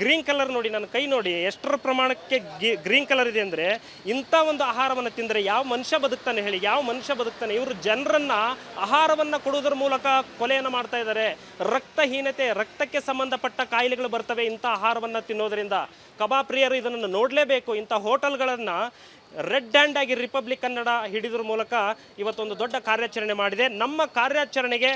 Green colour ನೋಡಿ, ನನ್ನ ಕೈ ನೋಡಿ ಎಷ್ಟರ ಪ್ರಮಾಣಕ್ಕೆ ಗ್ರೀನ್ ಕಲರ್ ಇದೆ ಅಂದರೆ, ಇಂಥ ಒಂದು ಆಹಾರವನ್ನು ತಿಂದರೆ ಯಾವ ಮನುಷ್ಯ ಬದುಕ್ತಾನೆ ಹೇಳಿ, ಯಾವ ಮನುಷ್ಯ ಬದುಕ್ತಾನೆ? ಇವರು ಜನರನ್ನು ಆಹಾರವನ್ನು ಕೊಡುವುದರ ಮೂಲಕ ಕೊಲೆಯನ್ನು ಮಾಡ್ತಾ ಇದ್ದಾರೆ. ರಕ್ತಹೀನತೆ, ರಕ್ತಕ್ಕೆ ಸಂಬಂಧಪಟ್ಟ ಕಾಯಿಲೆಗಳು ಬರ್ತವೆ ಇಂಥ ಆಹಾರವನ್ನು ತಿನ್ನೋದರಿಂದ. ಕಬಾಬ್ ಪ್ರಿಯರು ಇದನ್ನು ನೋಡಲೇಬೇಕು. ಇಂಥ ಹೋಟೆಲ್ಗಳನ್ನು ರೆಡ್ ಹ್ಯಾಂಡ್ ಆಗಿ ರಿಪಬ್ಲಿಕ್ ಕನ್ನಡ ಹಿಡಿದ್ರ ಮೂಲಕ ಇವತ್ತೊಂದು ದೊಡ್ಡ ಕಾರ್ಯಾಚರಣೆ ಮಾಡಿದೆ. ನಮ್ಮ ಕಾರ್ಯಾಚರಣೆಗೆ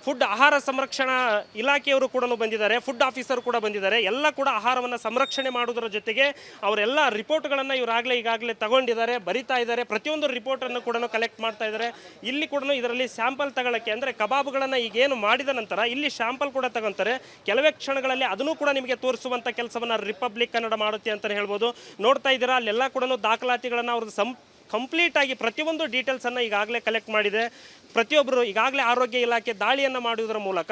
ಫುಡ್ ಆಹಾರ ಸಂರಕ್ಷಣಾ ಇಲಾಖೆಯವರು ಕೂಡ ಬಂದಿದ್ದಾರೆ, ಫುಡ್ ಆಫೀಸರ್ ಕೂಡ ಬಂದಿದ್ದಾರೆ. ಎಲ್ಲ ಕೂಡ ಆಹಾರವನ್ನು ಸಂರಕ್ಷಣೆ ಮಾಡೋದರ ಜೊತೆಗೆ ಅವರೆಲ್ಲ ರಿಪೋರ್ಟ್ಗಳನ್ನು ಈಗಾಗಲೇ ತಗೊಂಡಿದ್ದಾರೆ, ಬರಿತಾ ಇದ್ದಾರೆ. ಪ್ರತಿಯೊಂದು ರಿಪೋರ್ಟನ್ನು ಕೂಡ ಕಲೆಕ್ಟ್ ಮಾಡ್ತಾ ಇದ್ದಾರೆ. ಇಲ್ಲಿ ಕೂಡ ಇದರಲ್ಲಿ ಸ್ಯಾಂಪಲ್ ತಗೊಳ್ಳೋಕ್ಕೆ, ಅಂದರೆ ಕಬಾಬ್ಗಳನ್ನು ಈಗೇನು ಮಾಡಿದ ನಂತರ ಇಲ್ಲಿ ಸ್ಯಾಂಪಲ್ ಕೂಡ ತಗೊತಾರೆ. ಕೆಲವೇ ಕ್ಷಣಗಳಲ್ಲಿ ಅದನ್ನು ಕೂಡ ನಿಮಗೆ ತೋರಿಸುವಂಥ ಕೆಲಸವನ್ನು ರಿಪಬ್ಲಿಕ್ ಕನ್ನಡ ಮಾಡುತ್ತೆ ಅಂತಲೇ ಹೇಳ್ಬೋದು. ನೋಡ್ತಾ ಇದ್ದೀರಾ, ಅಲ್ಲೆಲ್ಲ ಕೂಡ ದಾಖಲಾತಿಗಳನ್ನು ಅವ್ರದ್ದು ಕಂಪ್ಲೀಟ್ ಆಗಿ ಪ್ರತಿಯೊಂದು ಡೀಟೇಲ್ಸನ್ನು ಈಗಾಗಲೇ ಕಲೆಕ್ಟ್ ಮಾಡಿದೆ. ಪ್ರತಿಯೊಬ್ಬರು ಈಗಾಗಲೇ ಆರೋಗ್ಯ ಇಲಾಖೆ ದಾಳಿಯನ್ನು ಮಾಡುವುದರ ಮೂಲಕ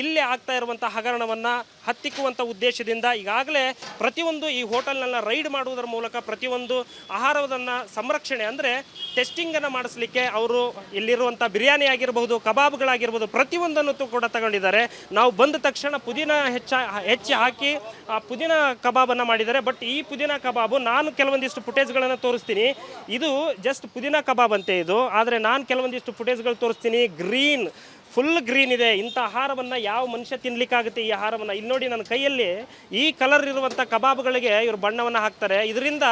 ಇಲ್ಲಿ ಆಗ್ತಾ ಇರುವಂಥ ಹಗರಣವನ್ನು ಹತ್ತಿಕ್ಕುವಂಥ ಉದ್ದೇಶದಿಂದ ಈಗಾಗಲೇ ಪ್ರತಿಯೊಂದು ಈ ಹೋಟೆಲ್ನೆಲ್ಲ ರೈಡ್ ಮಾಡುವುದರ ಮೂಲಕ ಪ್ರತಿಯೊಂದು ಆಹಾರವನ್ನು ಸಂರಕ್ಷಣೆ, ಅಂದರೆ ಟೆಸ್ಟಿಂಗನ್ನು ಮಾಡಿಸ್ಲಿಕ್ಕೆ ಅವರು ಇಲ್ಲಿರುವಂಥ ಬಿರಿಯಾನಿ ಆಗಿರಬಹುದು, ಕಬಾಬ್ಗಳಾಗಿರ್ಬೋದು, ಪ್ರತಿಯೊಂದನ್ನು ಕೂಡ ತಗೊಂಡಿದ್ದಾರೆ. ನಾವು ಬಂದ ತಕ್ಷಣ ಪುದೀನ ಹೆಚ್ಚಿ ಹಾಕಿ ಆ ಪುದೀನ ಕಬಾಬನ್ನು ಮಾಡಿದ್ದಾರೆ. ಬಟ್ ಈ ಪುದೀನ ಕಬಾಬು ನಾನು ಕೆಲವೊಂದಿಷ್ಟು ಫುಟೇಜ್ಗಳನ್ನು ತೋರಿಸ್ತೀನಿ. ಇದು ಜಸ್ಟ್ ಪುದೀನ ಕಬಾಬ್ ಅಂತೆ ಇದು, ಆದರೆ ನಾನು ಕೆಲವೊಂದಿಷ್ಟು ಫುಟೇಜ್ಗಳು ತೋರಿಸ್ತೀನಿ. ಫುಲ್ ಗ್ರೀನ್ ಇದೆ. ಇಂಥ ಆಹಾರವನ್ನು ಯಾವ ಮನುಷ್ಯ ತಿನ್ನಲಿಕ್ಕಾಗುತ್ತೆ? ಈ ಆಹಾರವನ್ನು ಇಲ್ಲಿ ನೋಡಿ, ನನ್ನ ಕೈಯಲ್ಲಿ ಈ ಕಲರ್ ಇರುವಂಥ ಕಬಾಬ್ಗಳಿಗೆ ಇವರು ಬಣ್ಣವನ್ನು ಹಾಕ್ತಾರೆ. ಇದರಿಂದ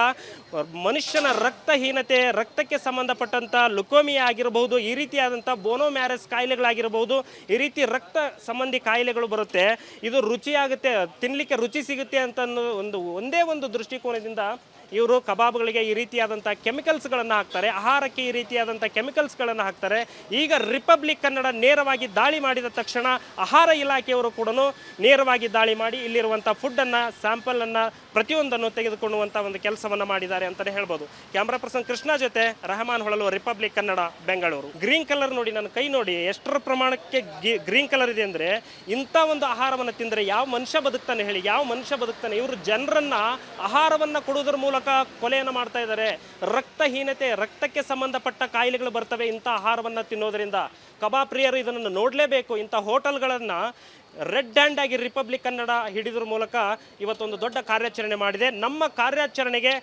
ಮನುಷ್ಯನ ರಕ್ತಹೀನತೆ, ರಕ್ತಕ್ಕೆ ಸಂಬಂಧಪಟ್ಟಂಥ ಲುಕೋಮಿಯಾ ಆಗಿರಬಹುದು, ಈ ರೀತಿಯಾದಂಥ ಬೋನೋಮ್ಯಾರಸ್ ಕಾಯಿಲೆಗಳಾಗಿರಬಹುದು, ಈ ರೀತಿ ರಕ್ತ ಸಂಬಂಧಿ ಕಾಯಿಲೆಗಳು ಬರುತ್ತೆ. ಇದು ರುಚಿಯಾಗುತ್ತೆ, ತಿನ್ನಲಿಕ್ಕೆ ರುಚಿ ಸಿಗುತ್ತೆ ಅಂತ ಒಂದೇ ಒಂದು ದೃಷ್ಟಿಕೋನದಿಂದ ಇವರು ಕಬಾಬ್ಗಳಿಗೆ ಈ ರೀತಿಯಾದಂಥ ಕೆಮಿಕಲ್ಸ್ಗಳನ್ನು ಹಾಕ್ತಾರೆ, ಆಹಾರಕ್ಕೆ ಈ ರೀತಿಯಾದಂಥ ಕೆಮಿಕಲ್ಸ್ಗಳನ್ನು ಹಾಕ್ತಾರೆ. ಈಗ ರಿಪಬ್ಲಿಕ್ ಕನ್ನಡ ನೇರವಾಗಿ ದಾಳಿ ಮಾಡಿದ ತಕ್ಷಣ ಆಹಾರ ಇಲಾಖೆಯವರು ಕೂಡ ನೇರವಾಗಿ ದಾಳಿ ಮಾಡಿ ಇಲ್ಲಿರುವಂಥ ಫುಡ್ಡನ್ನು, ಸ್ಯಾಂಪಲನ್ನು, ಪ್ರತಿಯೊಂದನ್ನು ತೆಗೆದುಕೊಳ್ಳುವಂಥ ಒಂದು ಕೆಲಸವನ್ನು ಮಾಡಿದ್ದಾರೆ ಅಂತಲೇ ಹೇಳ್ಬೋದು. ಕ್ಯಾಮ್ರಾ ಪರ್ಸನ್ ಕೃಷ್ಣ ಜೊತೆ Rehman Holalu, republic Kannada, Bengaluru. Green colour ನೋಡಿ, ನನ್ನ ಕೈ ನೋಡಿ ಎಷ್ಟರ ಪ್ರಮಾಣಕ್ಕೆ ಗ್ರೀನ್ ಕಲರ್ ಇದೆ ಅಂದರೆ, ಇಂಥ ಒಂದು ಆಹಾರವನ್ನು ತಿಂದರೆ ಯಾವ ಮನುಷ್ಯ ಬದುಕ್ತಾನೆ ಹೇಳಿ, ಯಾವ ಮನುಷ್ಯ ಬದುಕ್ತಾನೆ? ಇವರು ಜನರನ್ನು ಆಹಾರವನ್ನು ಕೊಡುವುದರ ಮೂಲಕ ಕೊಲೆಯನ್ನು ಮಾಡ್ತಾ ಇದ್ದಾರೆ. ರಕ್ತಹೀನತೆ, ರಕ್ತಕ್ಕೆ ಸಂಬಂಧಪಟ್ಟ ಕಾಯಿಲೆಗಳು ಬರ್ತವೆ ಇಂಥ ಆಹಾರವನ್ನು ತಿನ್ನೋದರಿಂದ. ಕಬಾಬ್ ಪ್ರಿಯರು ಇದನ್ನು ನೋಡಲೇಬೇಕು. ಇಂಥ ಹೋಟೆಲ್ಗಳನ್ನು ರೆಡ್ ಹ್ಯಾಂಡ್ ಆಗಿ ರಿಪಬ್ಲಿಕ್ ಕನ್ನಡ ಹಿಡಿದ್ರ ಮೂಲಕ ಇವತ್ತೊಂದು ದೊಡ್ಡ ಕಾರ್ಯಾಚರಣೆ ಮಾಡಿದೆ. ನಮ್ಮ ಕಾರ್ಯಾಚರಣೆಗೆ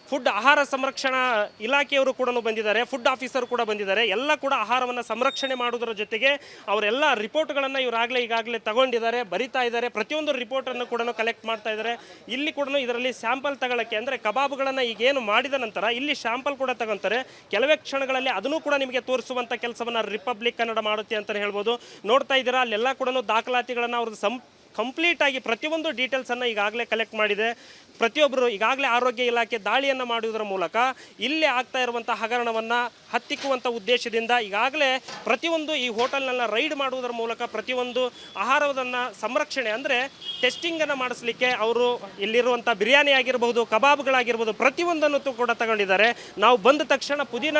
ಫುಡ್ ಆಹಾರ ಸಂರಕ್ಷಣಾ ಇಲಾಖೆಯವರು ಕೂಡ ಬಂದಿದ್ದಾರೆ, ಫುಡ್ ಆಫೀಸರ್ ಕೂಡ ಬಂದಿದ್ದಾರೆ. ಎಲ್ಲ ಕೂಡ ಆಹಾರವನ್ನು ಸಂರಕ್ಷಣೆ ಮಾಡೋದರ ಜೊತೆಗೆ ಅವರೆಲ್ಲ ರಿಪೋರ್ಟ್ಗಳನ್ನು ಈಗಾಗಲೇ ತಗೊಂಡಿದ್ದಾರೆ, ಬರಿತಾ ಇದ್ದಾರೆ. ಪ್ರತಿಯೊಂದು ರಿಪೋರ್ಟನ್ನು ಕೂಡ ಕಲೆಕ್ಟ್ ಮಾಡ್ತಾ ಇದ್ದಾರೆ. ಇಲ್ಲಿ ಕೂಡ ಇದರಲ್ಲಿ ಸ್ಯಾಂಪಲ್ ತಗೊಳ್ಳೋಕ್ಕೆ, ಅಂದರೆ ಕಬಾಬ್ಗಳನ್ನು ಈಗೇನು ಮಾಡಿದ ನಂತರ ಇಲ್ಲಿ ಸ್ಯಾಂಪಲ್ ಕೂಡ ತಗೊತಾರೆ. ಕೆಲವೇ ಕ್ಷಣಗಳಲ್ಲಿ ಅದನ್ನು ಕೂಡ ನಿಮಗೆ ತೋರಿಸುವಂಥ ಕೆಲಸವನ್ನು ರಿಪಬ್ಲಿಕ್ ಕನ್ನಡ ಮಾಡುತ್ತೆ ಅಂತಲೇ ಹೇಳ್ಬೋದು. ನೋಡ್ತಾ ಇದ್ದೀರಾ, ಅಲ್ಲೆಲ್ಲ ಕೂಡ ದಾಖಲಾತಿಗಳನ್ನು ಅವ್ರದ್ದು ಕಂಪ್ಲೀಟ್ ಆಗಿ ಪ್ರತಿಯೊಂದು ಡೀಟೇಲ್ಸನ್ನು ಈಗಾಗಲೇ ಕಲೆಕ್ಟ್ ಮಾಡಿದೆ. ಪ್ರತಿಯೊಬ್ಬರು ಈಗಾಗಲೇ ಆರೋಗ್ಯ ಇಲಾಖೆ ದಾಳಿಯನ್ನು ಮಾಡುವುದರ ಮೂಲಕ ಇಲ್ಲಿ ಆಗ್ತಾ ಇರುವಂಥ ಹಗರಣವನ್ನು ಹತ್ತಿಕ್ಕುವಂಥ ಉದ್ದೇಶದಿಂದ ಈಗಾಗಲೇ ಪ್ರತಿಯೊಂದು ಈ ಹೋಟೆಲ್ನೆಲ್ಲ ರೈಡ್ ಮಾಡುವುದರ ಮೂಲಕ ಪ್ರತಿಯೊಂದು ಆಹಾರವನ್ನು ಸಂರಕ್ಷಣೆ, ಅಂದರೆ ಟೆಸ್ಟಿಂಗನ್ನು ಮಾಡಿಸ್ಲಿಕ್ಕೆ ಅವರು ಇಲ್ಲಿರುವಂಥ ಬಿರಿಯಾನಿ ಆಗಿರಬಹುದು, ಕಬಾಬ್ಗಳಾಗಿರ್ಬೋದು, ಪ್ರತಿಯೊಂದನ್ನು ಕೂಡ ತಗೊಂಡಿದ್ದಾರೆ. ನಾವು ಬಂದ ತಕ್ಷಣ ಪುದೀನ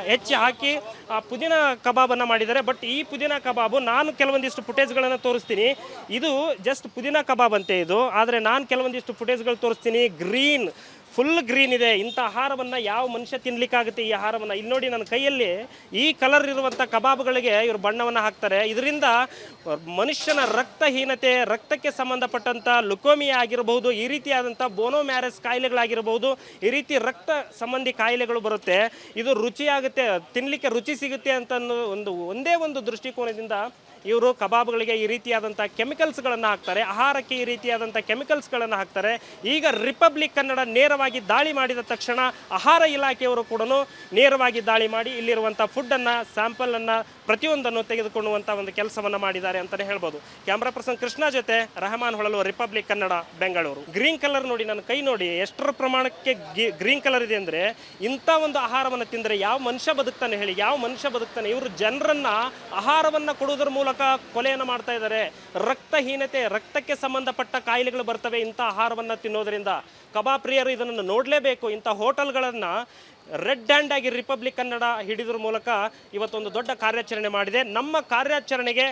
ಹೆಚ್ಚಿ ಹಾಕಿ ಆ ಪುದೀನ ಕಬಾಬನ್ನು ಮಾಡಿದ್ದಾರೆ. ಬಟ್ ಈ ಪುದೀನ ಕಬಾಬು ನಾನು ಕೆಲವೊಂದಿಷ್ಟು ಫುಟೇಜ್ಗಳನ್ನು ತೋರಿಸ್ತೀನಿ. ಇದು ಜಸ್ಟ್ ಪುದೀನ ಕಬಾಬ್ ಅಂತೆ ಇದು, ಆದರೆ ನಾನು ಕೆಲವೊಂದಿಷ್ಟು ಫುಟೇಜ್ಗಳು ತೋರಿಸ್ತೀನಿ. ಫುಲ್ ಗ್ರೀನ್ ಇದೆ. ಇಂಥ ಆಹಾರವನ್ನು ಯಾವ ಮನುಷ್ಯ ತಿನ್ನಲಿಕ್ಕಾಗುತ್ತೆ? ಈ ಆಹಾರವನ್ನು ಇಲ್ಲಿ ನೋಡಿ, ನನ್ನ ಕೈಯಲ್ಲಿ ಈ ಕಲರ್ ಇರುವಂಥ ಕಬಾಬ್ಗಳಿಗೆ ಇವರು ಬಣ್ಣವನ್ನು ಹಾಕ್ತಾರೆ. ಇದರಿಂದ ಮನುಷ್ಯನ ರಕ್ತಹೀನತೆ, ರಕ್ತಕ್ಕೆ ಸಂಬಂಧಪಟ್ಟಂಥ ಲುಕೋಮಿಯಾ ಆಗಿರಬಹುದು, ಈ ರೀತಿಯಾದಂಥ ಬೋನೋಮ್ಯಾರಸ್ ಕಾಯಿಲೆಗಳಾಗಿರಬಹುದು, ಈ ರೀತಿ ರಕ್ತ ಸಂಬಂಧಿ ಕಾಯಿಲೆಗಳು ಬರುತ್ತೆ. ಇದು ರುಚಿಯಾಗುತ್ತೆ, ತಿನ್ನಲಿಕ್ಕೆ ರುಚಿ ಸಿಗುತ್ತೆ ಅಂತ ಒಂದೇ ಒಂದು ದೃಷ್ಟಿಕೋನದಿಂದ ಇವರು ಕಬಾಬ್ಗಳಿಗೆ ಈ ರೀತಿಯಾದಂಥ ಕೆಮಿಕಲ್ಸ್ಗಳನ್ನು ಹಾಕ್ತಾರೆ, ಆಹಾರಕ್ಕೆ ಈ ರೀತಿಯಾದಂಥ ಕೆಮಿಕಲ್ಸ್ಗಳನ್ನು ಹಾಕ್ತಾರೆ. ಈಗ ರಿಪಬ್ಲಿಕ್ ಕನ್ನಡ ನೇರವಾಗಿ ದಾಳಿ ಮಾಡಿದ ತಕ್ಷಣ ಆಹಾರ ಇಲಾಖೆಯವರು ಕೂಡ ನೇರವಾಗಿ ದಾಳಿ ಮಾಡಿ ಇಲ್ಲಿರುವಂಥ ಫುಡ್ಡನ್ನು, ಸ್ಯಾಂಪಲನ್ನು, ಪ್ರತಿಯೊಂದನ್ನು ತೆಗೆದುಕೊಳ್ಳುವಂಥ ಒಂದು ಕೆಲಸವನ್ನು ಮಾಡಿದ್ದಾರೆ ಅಂತಲೇ ಹೇಳ್ಬೋದು. ಕ್ಯಾಮ್ರಾ ಪರ್ಸನ್ ಕೃಷ್ಣ ಜೊತೆ Rehman Holalu, republic Kannada, Bengaluru. Green colour ನೋಡಿ, ನನ್ನ ಕೈ ನೋಡಿ ಎಷ್ಟರ ಪ್ರಮಾಣಕ್ಕೆ ಗ್ರೀನ್ ಕಲರ್ ಇದೆ ಅಂದರೆ, ಇಂಥ ಒಂದು ಆಹಾರವನ್ನು ತಿಂದರೆ ಯಾವ ಮನುಷ್ಯ ಬದುಕ್ತಾನೆ ಹೇಳಿ, ಯಾವ ಮನುಷ್ಯ ಬದುಕ್ತಾನೆ? ಇವರು ಜನರನ್ನು ಆಹಾರವನ್ನು ಕೊಡುವುದರ ಮೂಲಕ ಕೊಲೆಯನ್ನು ಮಾಡ್ತಾ ಇದ್ದಾರೆ. ರಕ್ತಹೀನತೆ, ರಕ್ತಕ್ಕೆ ಸಂಬಂಧಪಟ್ಟ ಕಾಯಿಲೆಗಳು ಬರ್ತವೆ ಇಂಥ ಆಹಾರವನ್ನು ತಿನ್ನೋದರಿಂದ. ಕಬಾಬ್ ಪ್ರಿಯರು ಇದನ್ನು ನೋಡಲೇಬೇಕು. ಇಂಥ ಹೋಟೆಲ್ಗಳನ್ನು ರೆಡ್ ಹ್ಯಾಂಡ್ ಆಗಿ ರಿಪಬ್ಲಿಕ್ ಕನ್ನಡ ಹಿಡಿದ್ರ ಮೂಲಕ ಇವತ್ತೊಂದು ದೊಡ್ಡ ಕಾರ್ಯಾಚರಣೆ ಮಾಡಿದೆ. ನಮ್ಮ ಕಾರ್ಯಾಚರಣೆಗೆ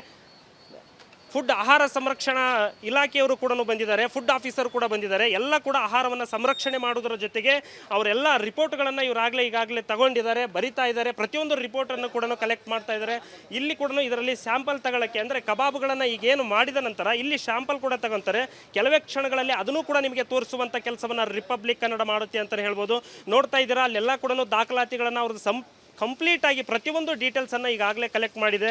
ಫುಡ್ ಆಹಾರ ಸಂರಕ್ಷಣಾ ಇಲಾಖೆಯವರು ಕೂಡ ಬಂದಿದ್ದಾರೆ, ಫುಡ್ ಆಫೀಸರ್ ಕೂಡ ಬಂದಿದ್ದಾರೆ. ಎಲ್ಲ ಕೂಡ ಆಹಾರವನ್ನು ಸಂರಕ್ಷಣೆ ಮಾಡೋದರ ಜೊತೆಗೆ ಅವರೆಲ್ಲ ರಿಪೋರ್ಟ್ಗಳನ್ನು ಈಗಾಗಲೇ ತಗೊಂಡಿದ್ದಾರೆ, ಬರಿತಾ ಇದ್ದಾರೆ. ಪ್ರತಿಯೊಂದು ರಿಪೋರ್ಟನ್ನು ಕೂಡ ಕಲೆಕ್ಟ್ ಮಾಡ್ತಾ ಇದ್ದಾರೆ. ಇಲ್ಲಿ ಕೂಡ ಇದರಲ್ಲಿ ಸ್ಯಾಂಪಲ್ ತಗೊಳ್ಳೋಕ್ಕೆ ಅಂದರೆ ಕಬಾಬ್ಗಳನ್ನು ಈಗೇನು ಮಾಡಿದ ನಂತರ ಇಲ್ಲಿ ಸ್ಯಾಂಪಲ್ ಕೂಡ ತಗೊಂತಾರೆ. ಕೆಲವೇ ಕ್ಷಣಗಳಲ್ಲಿ ಅದನ್ನು ಕೂಡ ನಿಮಗೆ ತೋರಿಸುವಂಥ ಕೆಲಸವನ್ನು ರಿಪಬ್ಲಿಕ್ ಕನ್ನಡ ಮಾಡುತ್ತೆ ಅಂತಲೇ ಹೇಳ್ಬೋದು. ನೋಡ್ತಾ ಇದ್ದೀರಾ, ಅಲ್ಲೆಲ್ಲ ಕೂಡ ದಾಖಲಾತಿಗಳನ್ನು ಅವ್ರದ್ದು ಕಂಪ್ಲೀಟ್ ಆಗಿ ಪ್ರತಿಯೊಂದು ಡೀಟೇಲ್ಸನ್ನು ಈಗಾಗಲೇ ಕಲೆಕ್ಟ್ ಮಾಡಿದೆ.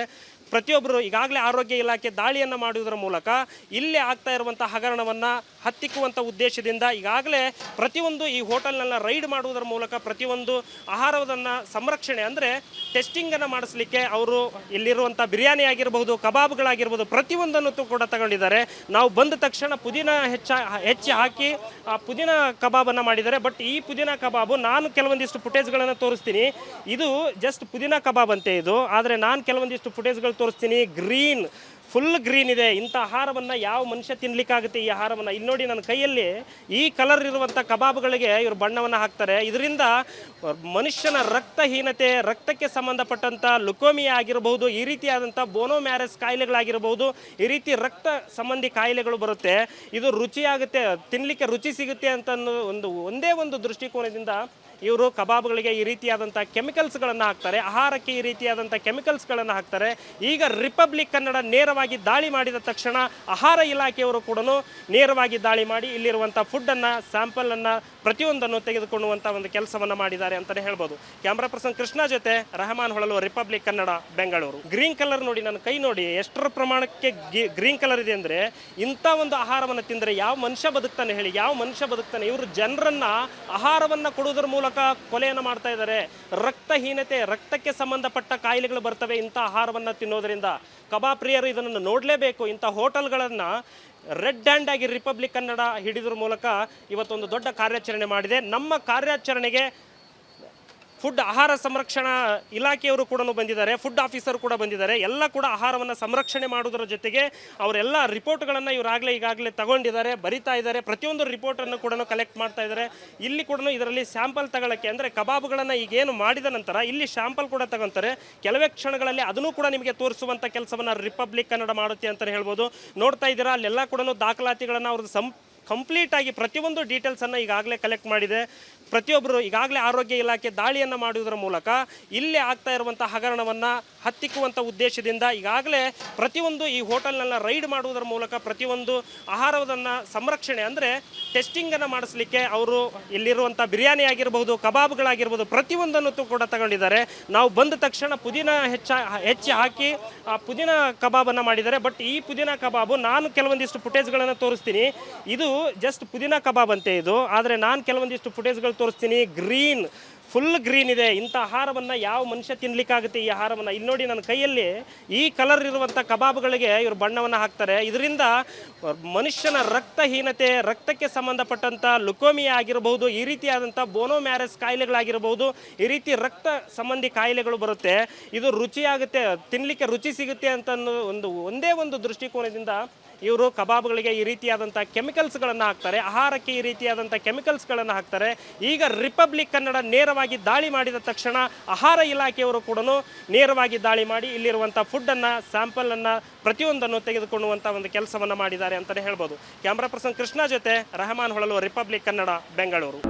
ಪ್ರತಿಯೊಬ್ಬರು ಈಗಾಗಲೇ ಆರೋಗ್ಯ ಇಲಾಖೆ ದಾಳಿಯನ್ನು ಮಾಡುವುದರ ಮೂಲಕ ಇಲ್ಲಿ ಆಗ್ತಾ ಇರುವಂಥ ಹಗರಣವನ್ನು ಹತ್ತಿಕ್ಕುವಂಥ ಉದ್ದೇಶದಿಂದ ಈಗಾಗಲೇ ಪ್ರತಿಯೊಂದು ಈ ಹೋಟೆಲ್ನೆಲ್ಲ ರೈಡ್ ಮಾಡುವುದರ ಮೂಲಕ ಪ್ರತಿಯೊಂದು ಆಹಾರವನ್ನು ಸಂರಕ್ಷಣೆ ಅಂದರೆ ಟೆಸ್ಟಿಂಗನ್ನು ಮಾಡಿಸ್ಲಿಕ್ಕೆ ಅವರು ಇಲ್ಲಿರುವಂಥ ಬಿರಿಯಾನಿ ಆಗಿರಬಹುದು, ಕಬಾಬ್ಗಳಾಗಿರ್ಬೋದು, ಪ್ರತಿಯೊಂದನ್ನು ಕೂಡ ತಗೊಂಡಿದ್ದಾರೆ. ನಾವು ಬಂದ ತಕ್ಷಣ ಪುದೀನ ಹೆಚ್ಚಿ ಹಾಕಿ ಆ ಪುದೀನ ಕಬಾಬನ್ನು ಮಾಡಿದ್ದಾರೆ. ಬಟ್ ಈ ಪುದೀನ ಕಬಾಬು ನಾನು ಕೆಲವೊಂದಿಷ್ಟು ಫುಟೇಜ್ಗಳನ್ನು ತೋರಿಸ್ತೀನಿ. ಇದು ಜಸ್ಟ್ ಪುದೀನ ಕಬಾಬ್ ಅಂತೆ ಇದು, ಆದರೆ ನಾನು ಕೆಲವೊಂದಿಷ್ಟು ಫುಟೇಜ್ಗಳು ತೋರಿಸ್ತೀನಿ. ಫುಲ್ ಗ್ರೀನ್ ಇದೆ. ಇಂಥ ಆಹಾರವನ್ನು ಯಾವ ಮನುಷ್ಯ ತಿನ್ನಲಿಕ್ಕಾಗುತ್ತೆ ಈ ಆಹಾರವನ್ನು? ಇಲ್ಲಿ ನೋಡಿ, ನನ್ನ ಕೈಯಲ್ಲಿ ಈ ಕಲರ್ ಇರುವಂಥ ಕಬಾಬ್ಗಳಿಗೆ ಇವರು ಬಣ್ಣವನ್ನು ಹಾಕ್ತಾರೆ. ಇದರಿಂದ ಮನುಷ್ಯನ ರಕ್ತಹೀನತೆ, ರಕ್ತಕ್ಕೆ ಸಂಬಂಧಪಟ್ಟಂಥ ಲುಕೋಮಿಯಾ ಆಗಿರಬಹುದು, ಈ ರೀತಿಯಾದಂಥ ಬೋನೋಮ್ಯಾರಸ್ ಕಾಯಿಲೆಗಳಾಗಿರಬಹುದು, ಈ ರೀತಿ ರಕ್ತ ಸಂಬಂಧಿ ಕಾಯಿಲೆಗಳು ಬರುತ್ತೆ. ಇದು ರುಚಿಯಾಗುತ್ತೆ, ತಿನ್ನಲಿಕ್ಕೆ ರುಚಿ ಸಿಗುತ್ತೆ ಅಂತ ಒಂದೇ ಒಂದು ದೃಷ್ಟಿಕೋನದಿಂದ ಇವರು ಕಬಾಬ್ಗಳಿಗೆ ಈ ರೀತಿಯಾದಂಥ ಕೆಮಿಕಲ್ಸ್ಗಳನ್ನು ಹಾಕ್ತಾರೆ, ಆಹಾರಕ್ಕೆ ಈ ರೀತಿಯಾದಂಥ ಕೆಮಿಕಲ್ಸ್ಗಳನ್ನು ಹಾಕ್ತಾರೆ. ಈಗ ರಿಪಬ್ಲಿಕ್ ಕನ್ನಡ ನೇರವಾಗಿ ದಾಳಿ ಮಾಡಿದ ತಕ್ಷಣ ಆಹಾರ ಇಲಾಖೆಯವರು ಕೂಡ ನೇರವಾಗಿ ದಾಳಿ ಮಾಡಿ ಇಲ್ಲಿರುವಂಥ ಫುಡ್ಡನ್ನು, ಸ್ಯಾಂಪಲನ್ನು, ಪ್ರತಿಯೊಂದನ್ನು ತೆಗೆದುಕೊಳ್ಳುವಂಥ ಒಂದು ಕೆಲಸವನ್ನು ಮಾಡಿದ್ದಾರೆ ಅಂತಲೇ ಹೇಳ್ಬೋದು. ಕ್ಯಾಮ್ರಾ ಪರ್ಸನ್ ಕೃಷ್ಣ ಜೊತೆ Rehman Holalu, republic Kannada, Bengaluru. Green colour ನೋಡಿ, ನನ್ನ ಕೈ ನೋಡಿ ಎಷ್ಟರ ಪ್ರಮಾಣಕ್ಕೆ ಗ್ರೀನ್ ಕಲರ್ ಇದೆ ಅಂದರೆ ಇಂಥ ಒಂದು ಆಹಾರವನ್ನು ತಿಂದರೆ ಯಾವ ಮನುಷ್ಯ ಬದುಕ್ತಾನೆ ಹೇಳಿ? ಯಾವ ಮನುಷ್ಯ ಬದುಕ್ತಾನೆ? ಇವರು ಜನರನ್ನು ಆಹಾರವನ್ನು ಕೊಡುವುದರ ಮೂಲಕ ಕೊಲೆಯನ್ನು ಮಾಡ್ತಾ ಇದ್ದಾರೆ. ರಕ್ತಹೀನತೆ, ರಕ್ತಕ್ಕೆ ಸಂಬಂಧಪಟ್ಟ ಕಾಯಿಲೆಗಳು ಬರ್ತವೆ ಇಂಥ ಆಹಾರವನ್ನು ತಿನ್ನೋದ್ರಿಂದ. ಕಬಾಬ್ ಪ್ರಿಯರು ಇದನ್ನು ನೋಡಲೇಬೇಕು. ಇಂಥ ಹೋಟೆಲ್ಗಳನ್ನು ರೆಡ್ ಹ್ಯಾಂಡ್ ಆಗಿ ರಿಪಬ್ಲಿಕ್ ಕನ್ನಡ ಹಿಡಿದ್ರ ಮೂಲಕ ಇವತ್ತೊಂದು ದೊಡ್ಡ ಕಾರ್ಯಾಚರಣೆ ಮಾಡಿದೆ. ನಮ್ಮ ಕಾರ್ಯಾಚರಣೆಗೆ ಫುಡ್ ಆಹಾರ ಸಂರಕ್ಷಣಾ ಇಲಾಖೆಯವರು ಕೂಡ ಬಂದಿದ್ದಾರೆ, ಫುಡ್ ಆಫೀಸರ್ ಕೂಡ ಬಂದಿದ್ದಾರೆ. ಎಲ್ಲ ಕೂಡ ಆಹಾರವನ್ನು ಸಂರಕ್ಷಣೆ ಮಾಡೋದರ ಜೊತೆಗೆ ಅವರೆಲ್ಲ ರಿಪೋರ್ಟ್ಗಳನ್ನು ಈಗಾಗಲೇ ತಗೊಂಡಿದ್ದಾರೆ, ಬರಿತಾ ಇದ್ದಾರೆ. ಪ್ರತಿಯೊಂದು ರಿಪೋರ್ಟನ್ನು ಕೂಡ ಕಲೆಕ್ಟ್ ಮಾಡ್ತಾ ಇದ್ದಾರೆ. ಇಲ್ಲಿ ಕೂಡ ಇದರಲ್ಲಿ ಸ್ಯಾಂಪಲ್ ತಗೊಳ್ಳೋಕ್ಕೆ ಅಂದರೆ ಕಬಾಬ್ಗಳನ್ನು ಈಗೇನು ಮಾಡಿದ ನಂತರ ಇಲ್ಲಿ ಸ್ಯಾಂಪಲ್ ಕೂಡ ತಗೊಂತಾರೆ. ಕೆಲವೇ ಕ್ಷಣಗಳಲ್ಲಿ ಅದನ್ನು ಕೂಡ ನಿಮಗೆ ತೋರಿಸುವಂಥ ಕೆಲಸವನ್ನು ರಿಪಬ್ಲಿಕ್ ಕನ್ನಡ ಮಾಡುತ್ತೆ ಅಂತಲೇ ಹೇಳ್ಬೋದು. ನೋಡ್ತಾ ಇದ್ದೀರಾ, ಅಲ್ಲೆಲ್ಲ ಕೂಡ ದಾಖಲಾತಿಗಳನ್ನು ಅವ್ರದ್ದು ಕಂಪ್ಲೀಟ್ ಆಗಿ ಪ್ರತಿಯೊಂದು ಡೀಟೇಲ್ಸನ್ನು ಈಗಾಗಲೇ ಕಲೆಕ್ಟ್ ಮಾಡಿದೆ. ಪ್ರತಿಯೊಬ್ಬರು ಈಗಾಗಲೇ ಆರೋಗ್ಯ ಇಲಾಖೆ ದಾಳಿಯನ್ನು ಮಾಡುವುದರ ಮೂಲಕ ಇಲ್ಲಿ ಆಗ್ತಾ ಇರುವಂಥ ಹಗರಣವನ್ನು ಹತ್ತಿಕ್ಕುವಂಥ ಉದ್ದೇಶದಿಂದ ಈಗಾಗಲೇ ಪ್ರತಿಯೊಂದು ಈ ಹೋಟೆಲ್ನೆಲ್ಲ ರೈಡ್ ಮಾಡುವುದರ ಮೂಲಕ ಪ್ರತಿಯೊಂದು ಆಹಾರವನ್ನು ಸಂರಕ್ಷಣೆ ಅಂದರೆ ಟೆಸ್ಟಿಂಗನ್ನು ಮಾಡಿಸ್ಲಿಕ್ಕೆ ಅವರು ಇಲ್ಲಿರುವಂಥ ಬಿರಿಯಾನಿ ಆಗಿರಬಹುದು, ಕಬಾಬ್ಗಳಾಗಿರ್ಬೋದು, ಪ್ರತಿಯೊಂದನ್ನು ಕೂಡ ತಗೊಂಡಿದ್ದಾರೆ. ನಾವು ಬಂದ ತಕ್ಷಣ ಪುದೀನ ಹೆಚ್ಚಿ ಹಾಕಿ ಆ ಪುದೀನ ಕಬಾಬನ್ನು ಮಾಡಿದ್ದಾರೆ. ಬಟ್ ಈ ಪುದೀನ ಕಬಾಬು ನಾನು ಕೆಲವೊಂದಿಷ್ಟು ಫುಟೇಜ್ಗಳನ್ನು ತೋರಿಸ್ತೀನಿ. ಇದು ಜಸ್ಟ್ ಪುದೀನ ಕಬಾಬ್ ಅಂತೆ ಇದು, ಆದರೆ ನಾನು ಕೆಲವೊಂದಿಷ್ಟು ಫುಟೇಜ್ಗಳು ತೋರಿಸ್ತೀನಿ. ಫುಲ್ ಗ್ರೀನ್ ಇದೆ. ಇಂಥ ಆಹಾರವನ್ನು ಯಾವ ಮನುಷ್ಯ ತಿನ್ನಲಿಕ್ಕಾಗುತ್ತೆ ಈ ಆಹಾರವನ್ನು? ಇಲ್ಲಿ ನೋಡಿ, ನನ್ನ ಕೈಯಲ್ಲಿ ಈ ಕಲರ್ ಇರುವಂಥ ಕಬಾಬ್ಗಳಿಗೆ ಇವರು ಬಣ್ಣವನ್ನು ಹಾಕ್ತಾರೆ. ಇದರಿಂದ ಮನುಷ್ಯನ ರಕ್ತಹೀನತೆ, ರಕ್ತಕ್ಕೆ ಸಂಬಂಧಪಟ್ಟಂಥ ಲುಕೋಮಿಯಾ ಆಗಿರಬಹುದು, ಈ ರೀತಿಯಾದಂಥ ಬೋನೋಮ್ಯಾರಸ್ ಕಾಯಿಲೆಗಳಾಗಿರಬಹುದು, ಈ ರೀತಿ ರಕ್ತ ಸಂಬಂಧಿ ಕಾಯಿಲೆಗಳು ಬರುತ್ತೆ. ಇದು ರುಚಿಯಾಗುತ್ತೆ, ತಿನ್ನಲಿಕ್ಕೆ ರುಚಿ ಸಿಗುತ್ತೆ ಅಂತ ಒಂದೇ ಒಂದು ದೃಷ್ಟಿಕೋನದಿಂದ ಇವರು ಕಬಾಬ್ಗಳಿಗೆ ಈ ರೀತಿಯಾದಂಥ ಕೆಮಿಕಲ್ಸ್ಗಳನ್ನು ಹಾಕ್ತಾರೆ, ಆಹಾರಕ್ಕೆ ಈ ರೀತಿಯಾದಂಥ ಕೆಮಿಕಲ್ಸ್ಗಳನ್ನು ಹಾಕ್ತಾರೆ. ಈಗ ರಿಪಬ್ಲಿಕ್ ಕನ್ನಡ ನೇರವಾಗಿ ದಾಳಿ ಮಾಡಿದ ತಕ್ಷಣ ಆಹಾರ ಇಲಾಖೆಯವರು ಕೂಡ ನೇರವಾಗಿ ದಾಳಿ ಮಾಡಿ ಇಲ್ಲಿರುವಂಥ ಫುಡ್ಡನ್ನು, ಸ್ಯಾಂಪಲನ್ನು, ಪ್ರತಿಯೊಂದನ್ನು ತೆಗೆದುಕೊಳ್ಳುವಂಥ ಒಂದು ಕೆಲಸವನ್ನು ಮಾಡಿದ್ದಾರೆ ಅಂತಲೇ ಹೇಳ್ಬೋದು. ಕ್ಯಾಮ್ರಾ ಪರ್ಸನ್ ಕೃಷ್ಣ ಜೊತೆ ರೆಹಮಾನ್ ಹೊಳಲು, ರಿಪಬ್ಲಿಕ್ ಕನ್ನಡ, ಬೆಂಗಳೂರು.